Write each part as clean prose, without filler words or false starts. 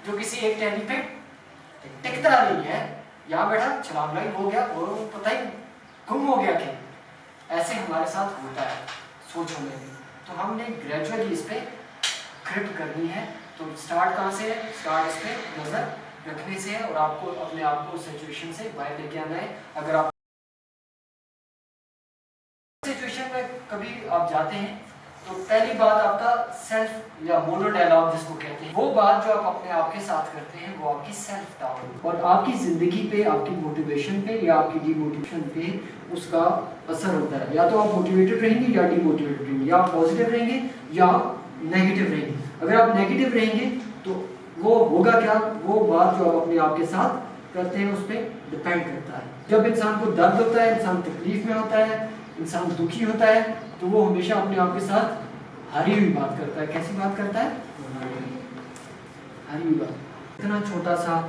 جو کسی ایک ٹہنی پہ ٹکتا نہیں ہے، یہاں بیٹھا چھلانگ لگائی ہو گیا اور پتہ ہی گم ہو گیا کہ ایسے ہمارے ساتھ ہوتا ہے سوچوں میں. تو ہم نے گریجولی اس پہ گرپ کرنی ہے. تو سٹارٹ کہاں سے ہے؟ سٹارٹ اس پہ نظر رکھنے سے ہے اور آپ کو اپنے آپ کو سچویشن سے باہر لے کے آنا ہے. اگر آپ سچویشن میں کبھی آپ جاتے ہیں تو پہلی بات آپ کا سیلف یا مونو ڈائلاگ جس کو کہتے ہیں، وہ بات جو آپ اپنے آپ کے ساتھ کرتے ہیں وہ آپ کی سیلف ٹاک اور آپ کی زندگی پہ، آپ کی موٹیویشن پہ یا آپ کی ڈی موٹیویشن پہ اس کا اثر ہوتا ہے. یا تو آپ موٹیویٹڈ رہیں گے یا ڈی موٹیویٹڈ رہیں گے، یا آپ پازیٹیو رہیں گے یا آپ نیگیٹو رہیں گے. اگر آپ نیگیٹو رہیں گے تو وہ ہوگا کیا؟ وہ بات جو آپ اپنے آپ کے ساتھ کرتے ہیں اس پہ ڈپینڈ کرتا ہے. جب انسان کو درد ہوتا ہے، انسان تکلیف میں ہوتا ہے، انسان دکھی ہوتا ہے تو وہ ہمیشہ اپنے آپ کے ساتھ ہاری ہوئی بات کرتا ہے. کیسی بات کرتا ہے؟ ہاری ہوئی بات. اتنا چھوٹا سا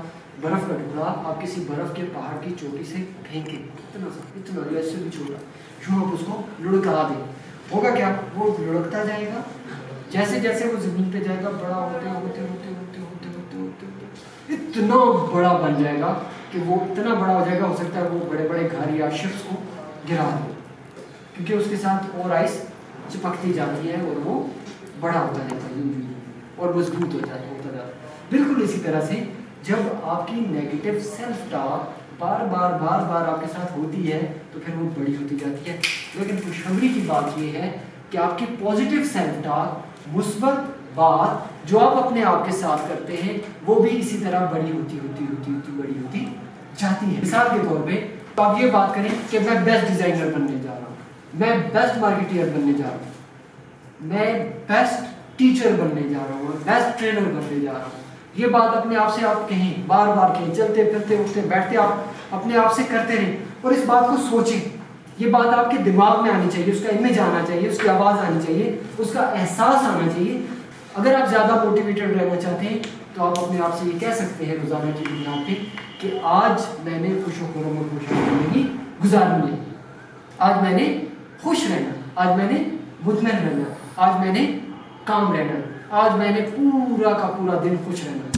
برف کا ٹکڑا آپ کسی برف کے پہاڑ کی چوٹی سے پھینکیں، اتنا ایسے بھی چھوٹا، یوں آپ اس کو لڑکا دیں، ہوگا کیا؟ وہ لڑکتا جائے گا. جیسے جیسے وہ زمین پہ جائے گا بڑا ہوتے ہوتے ہوتے ہوتے ہوتے ہوتے ہوتے اتنا بڑا بن جائے گا کہ وہ اتنا بڑا ہو جائے گا، ہو سکتا ہے وہ بڑے بڑے گھر یا شپس کو گرا دے، کیونکہ اس کے ساتھ اور آئس چپکتی جاتی ہے اور وہ بڑا ہوتا جاتا ہے اور مضبوط ہوتا جاتا ہے. بالکل اسی طرح سے جب آپ کی نیگیٹو سیلف ٹاک بار بار بار بار آپ کے ساتھ ہوتی ہے تو پھر وہ بڑی ہوتی جاتی ہے. لیکن خوشخبری کی بات یہ ہے کہ آپ کی پازیٹیو سیلف ٹاک، مثبت بات جو آپ اپنے آپ کے ساتھ کرتے ہیں، وہ بھی اسی طرح بڑی ہوتی بڑی ہوتی جاتی ہے. مثال کے طور پہ آپ یہ بات کریں کہ میں بیسٹ ڈیزائنر بننے جا رہا ہوں، میں بیسٹ مارکیٹر بننے جا رہا ہوں، میں بیسٹ ٹیچر بننے جا رہا ہوں، بیسٹ ٹرینر بننے جا رہا ہوں. یہ بات اپنے آپ سے آپ کہیں، بار بار کہیں، چلتے پھرتے اٹھتے بیٹھتے آپ اپنے آپ سے کرتے رہیں اور اس بات کو سوچیں. یہ بات آپ کے دماغ میں آنی چاہیے، اس کا امیج آنا چاہیے، اس کی آواز آنی چاہیے، اس کا احساس آنا چاہیے. اگر آپ زیادہ موٹیویٹڈ رہنا چاہتے ہیں تو آپ اپنے آپ سے یہ کہہ سکتے ہیں روزانہ کی بنیاد پہ کہ آج میں نے خوش و خرم اور خوشحال زندگی گزارنی ہے، آج میں نے خوش رہنا، آج میں نے مطمئن رہنا، آج میں نے کام رہنا، آج میں نے پورا کا پورا دن خوش رہنا.